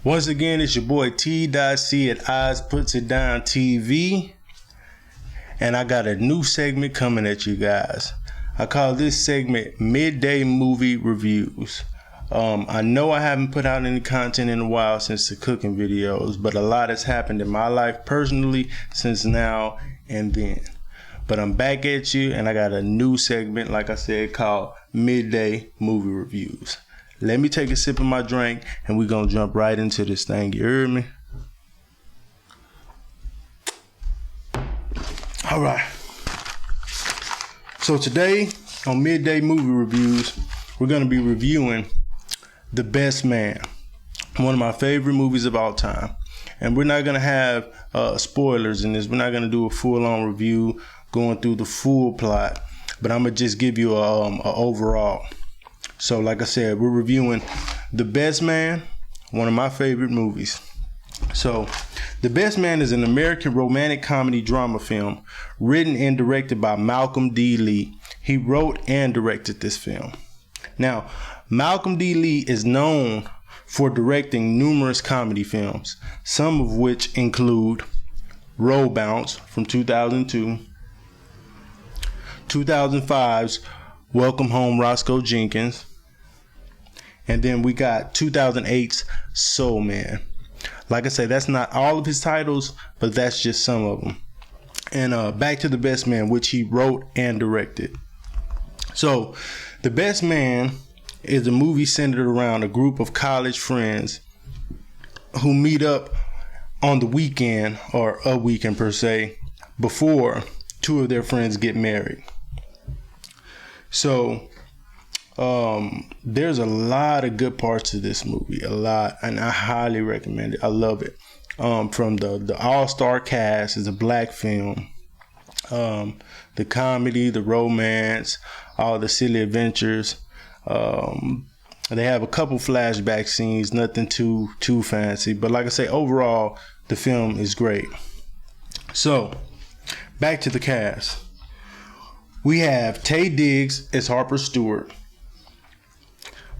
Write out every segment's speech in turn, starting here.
Once again, it's your boy T.C at Eyes Puts It Down TV. And I got a new segment coming at you guys. I call this segment Midday Movie Reviews. I know I haven't put out any content in a while since the cooking videos, but a lot has happened in my life personally since now and then. But I'm back at you, and I got a new segment, like I said, called Midday Movie Reviews. Let me take a sip of my drink, and we're going to jump right into this thing. You heard me? All right. So today, on Midday Movie Reviews, we're going to be reviewing The Best Man, one of my favorite movies of all time. And we're not going to have spoilers in this. We're not going to do a full-on review going through the full plot, but I'm going to just give you a overall. So like I said, we're reviewing The Best Man, one of my favorite movies. So The Best Man is an American romantic comedy drama film written and directed by Malcolm D. Lee. He wrote and directed this film. Now, Malcolm D. Lee is known for directing numerous comedy films, some of which include Roll Bounce from 2002, 2005's Welcome Home, Roscoe Jenkins, and then we got 2008's Soul Man. Like I said, that's not all of his titles, but that's just some of them. And back to The Best Man, which he wrote and directed. So, The Best Man is a movie centered around a group of college friends who meet up on the weekend, or a weekend per se, before two of their friends get married. So, there's a lot of good parts to this movie, a lot, and I highly recommend it. I love it. From the all-star cast, is a black film. The comedy, the romance, all the silly adventures. They have a couple flashback scenes, nothing too fancy, but like I say, overall, the film is great. So, back to the cast. We have Taye Diggs as Harper Stewart.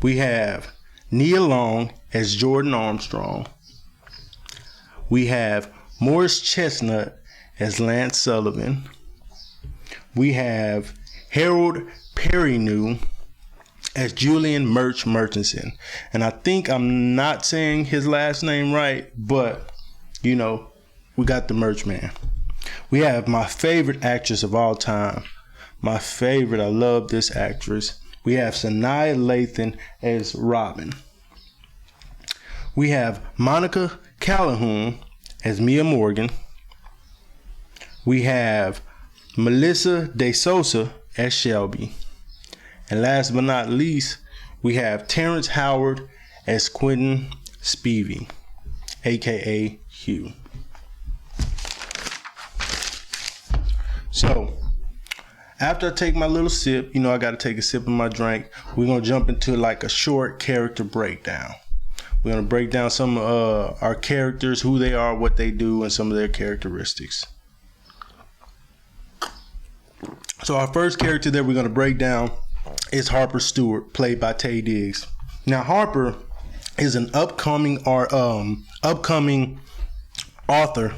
We have Nia Long as Jordan Armstrong. We have Morris Chestnut as Lance Sullivan. We have Harold Perrineau as Julian Murchison. And I think I'm not saying his last name right, but, you know, we got the Merch Man. We have my favorite actress of all time. My favorite, I love this actress. We have Sanaa Lathan as Robin. We have Monica Calhoun as Mia Morgan. We have Melissa De Sosa as Shelby. And last but not least, we have Terrence Howard as Quentin Spivey, aka Hugh. So, after I take my little sip, you know I got to take a sip of my drink, we're going to jump into like a short character breakdown. We're going to break down some of our characters, who they are, what they do, and some of their characteristics. So our first character that we're going to break down is Harper Stewart, played by Taye Diggs. Now Harper is an upcoming author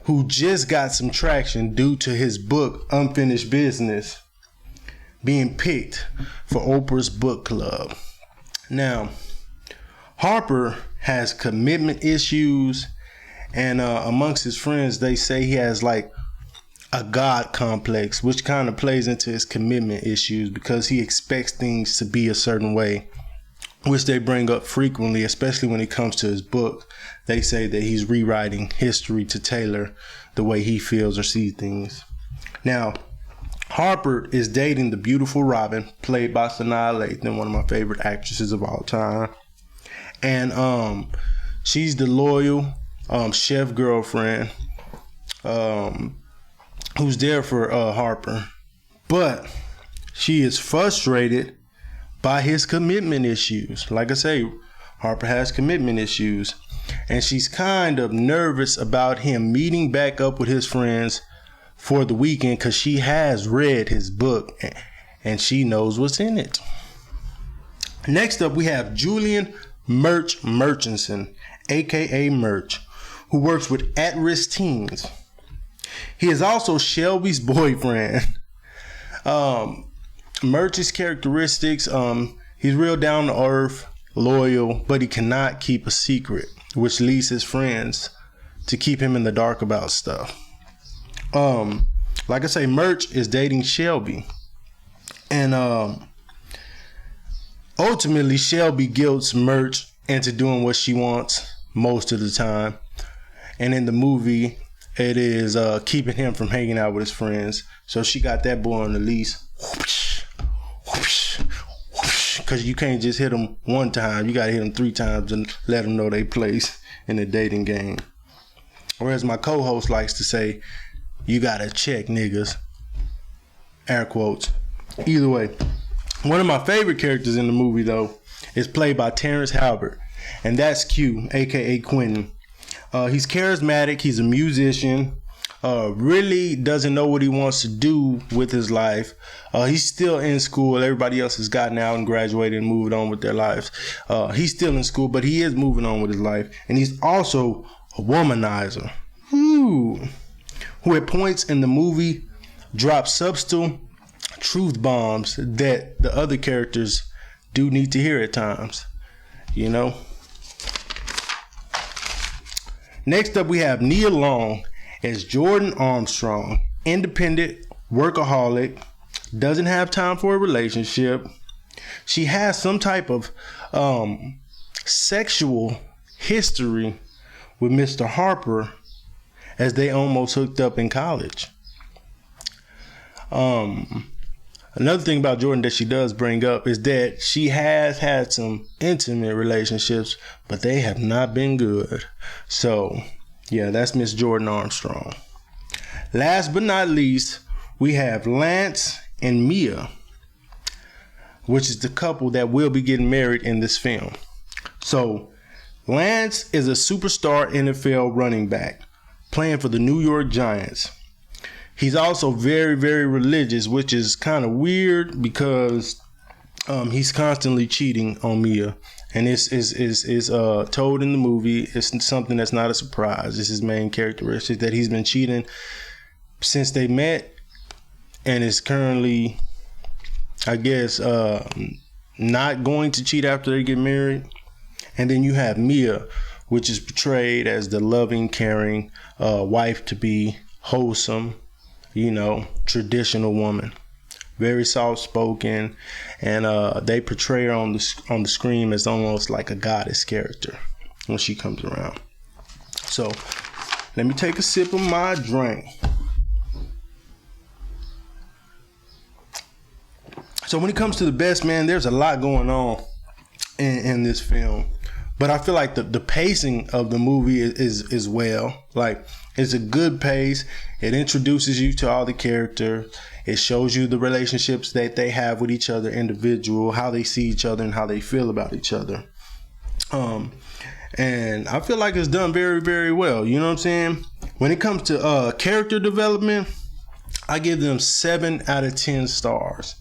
who just got some traction due to his book Unfinished Business being picked for Oprah's book club. Now, Harper has commitment issues, and amongst his friends, they say he has like a God complex, which kind of plays into his commitment issues because he expects things to be a certain way, which they bring up frequently, especially when it comes to his book. They say that he's rewriting history to tailor the way he feels or sees things. Now, Harper is dating the beautiful Robin, played by Sanaa Lathan, one of my favorite actresses of all time. And she's the loyal chef girlfriend who's there for Harper. But she is frustrated by his commitment issues. Like I say, Harper has commitment issues. And she's kind of nervous about him meeting back up with his friends for the weekend because she has read his book and she knows what's in it. Next up, we have Julian Murchison, aka Murch, who works with at-risk teens. He is also Shelby's boyfriend. Murch's characteristics, he's real down to earth, loyal, but he cannot keep a secret, which leads his friends to keep him in the dark about stuff. Like I say, Murch is dating Shelby, and ultimately Shelby guilts Murch into doing what she wants most of the time, and in the movie it is keeping him from hanging out with his friends. So she got that boy on the leash, because you can't just hit him one time, you gotta hit him 3 times and let them know they place in the dating game. Or as my co-host likes to say, you gotta check niggas. Air quotes. Either way, one of my favorite characters in the movie though is played by Terrence Howard, and that's Q, aka Quentin. He's charismatic, he's a musician, really doesn't know what he wants to do with his life. He's still in school. Everybody else has gotten out and graduated and moved on with their lives. He's still in school, but he is moving on with his life. And he's also a womanizer. Who at points in the movie drops subtle truth bombs that the other characters do need to hear at times. You know? Next up, we have Nia Long as Jordan Armstrong. Independent, workaholic, doesn't have time for a relationship. She has some type of sexual history with Mr. Harper, as they almost hooked up in college. Another thing about Jordan that she does bring up is that she has had some intimate relationships, but they have not been good. So, yeah, that's Miss Jordan Armstrong. Last but not least, we have Lance and Mia, which is the couple that will be getting married in this film. So, Lance is a superstar NFL running back playing for the New York Giants. He's also very, very religious, which is kind of weird because he's constantly cheating on Mia. And it's told in the movie. It's something that's not a surprise. It's his main characteristic that he's been cheating since they met, and is currently, I guess, not going to cheat after they get married. And then you have Mia, which is portrayed as the loving, caring wife-to-be, wholesome, you know, traditional woman, very soft-spoken, and they portray her on the screen as almost like a goddess character when she comes around. So let me take a sip of my drink. So when it comes to the best, man, there's a lot going on in this film, but I feel like the pacing of the movie is well. Like, it's a good pace. It introduces you to all the characters. It shows you the relationships that they have with each other, individual, how they see each other and how they feel about each other. And I feel like it's done very, very well. You know what I'm saying? When it comes to character development, I give them 7 out of 10 stars.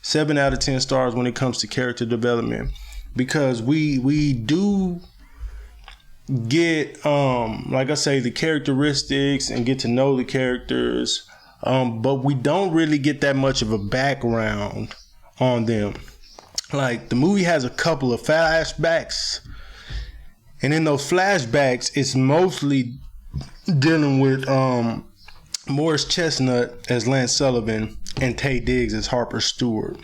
7 out of 10 stars when it comes to character development, because we do get like I say, the characteristics and get to know the characters, but we don't really get that much of a background on them. Like, the movie has a couple of flashbacks, and in those flashbacks it's mostly dealing with Morris Chestnut as Lance Sullivan and Taye Diggs as Harper Stewart.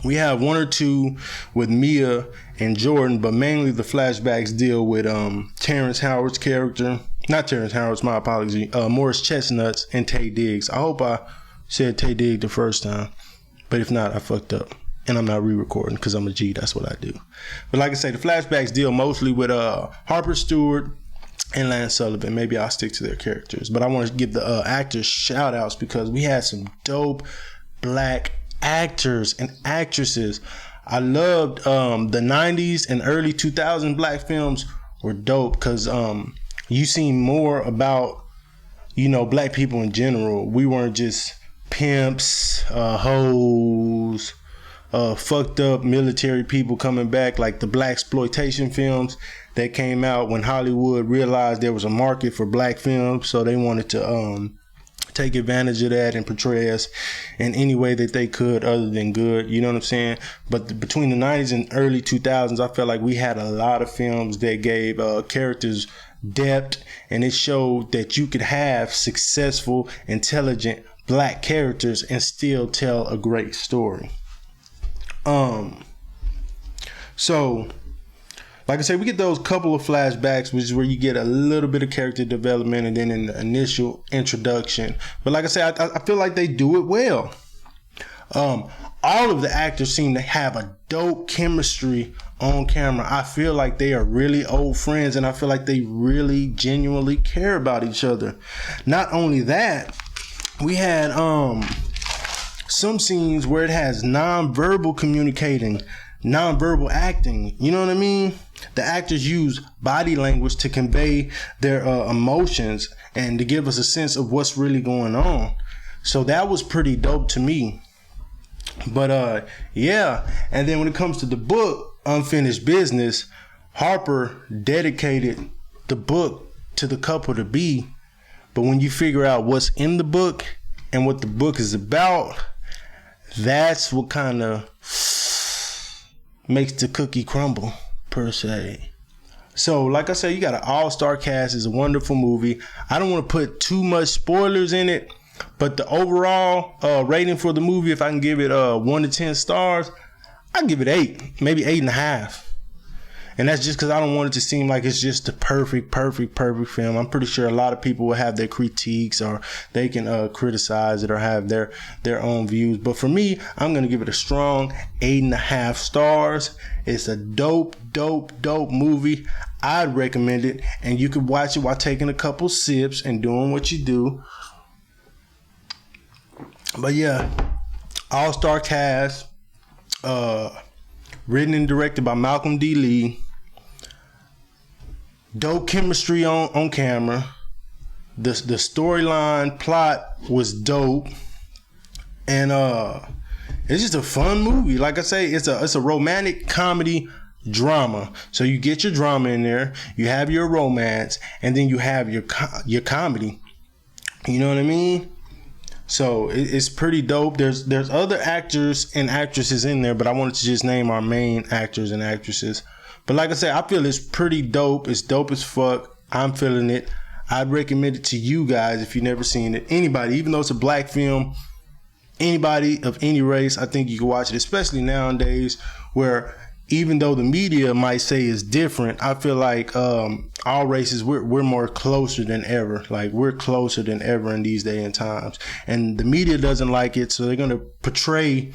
We have 1 or 2 with Mia and Jordan, but mainly the flashbacks deal with Terrence Howard's character. Not Terrence Howard's, my apology. Morris Chestnut and Taye Diggs. I hope I said Taye Diggs the first time, but if not, I fucked up. And I'm not re-recording because I'm a G. That's what I do. But like I say, the flashbacks deal mostly with Harper Stewart and Lance Sullivan. Maybe I'll stick to their characters. But I want to give the actors shout outs because we had some dope black actors and actresses. I loved the 90s and early 2000s black films were dope because you seen more about, you know, black people in general. We weren't just pimps, hoes, fucked up military people coming back, like the black exploitation films that came out when Hollywood realized there was a market for black films, so they wanted to take advantage of that and portray us in any way that they could other than good, you know what I'm saying? But between the 90s and early 2000s, I felt like we had a lot of films that gave characters depth, and it showed that you could have successful, intelligent black characters and still tell a great story. So like I said, we get those couple of flashbacks, which is where you get a little bit of character development and then an initial introduction. But like I said, I feel like they do it well. All of the actors seem to have a dope chemistry on camera. I feel like they are really old friends, and I feel like they really genuinely care about each other. Not only that, we had some scenes where it has non-verbal communicating, non-verbal acting. You know what I mean? The actors use body language to convey their emotions and to give us a sense of what's really going on. So that was pretty dope to me. But yeah, and then when it comes to the book, Unfinished Business, Harper dedicated the book to the couple to be. But when you figure out what's in the book and what the book is about, that's what kind of makes the cookie crumble, per se. So, like I said, you got an all-star cast. It's a wonderful movie. I don't want to put too much spoilers in it, but the overall rating for the movie, if I can give it 1 to 10 stars, I'd give it 8, maybe 8.5. And that's just because I don't want it to seem like it's just the perfect film. I'm pretty sure a lot of people will have their critiques, or they can criticize it or have their own views. But for me, I'm going to give it a strong 8.5 stars. It's a dope movie. I'd recommend it. And you could watch it while taking a couple sips and doing what you do. But yeah, all-star cast, written and directed by Malcolm D. Lee. Dope chemistry on camera. The storyline plot was dope, and it's just a fun movie. Like I say, it's a romantic comedy drama. So you get your drama in there, you have your romance, and then you have your comedy. You know what I mean? So it's pretty dope. There's other actors and actresses in there, but I wanted to just name our main actors and actresses. But like I said, I feel it's pretty dope. It's dope as fuck. I'm feeling it. I'd recommend it to you guys if you've never seen it. Anybody, even though it's a black film, anybody of any race, I think you can watch it, especially nowadays where even though the media might say it's different, I feel like all races, we're more closer than ever. Like, we're closer than ever in these days and times. And the media doesn't like it, so they're going to portray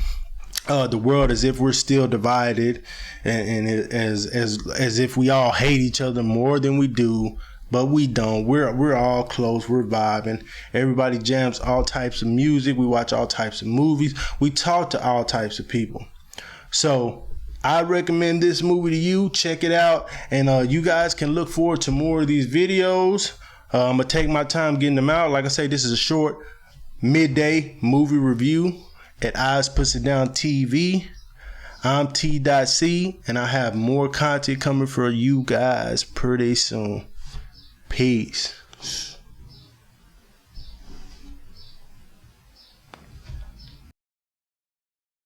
the world as if we're still divided and as if we all hate each other more than we do. But we don't. We're all close. We're vibing. Everybody jams all types of music. We watch all types of movies. We talk to all types of people. So I recommend this movie to you. Check it out. And you guys can look forward to more of these videos. I'm going to take my time getting them out. Like I say, this is a short midday movie review at Eyes Puts It Down TV. I'm T.C. and I have more content coming for you guys pretty soon. Peace.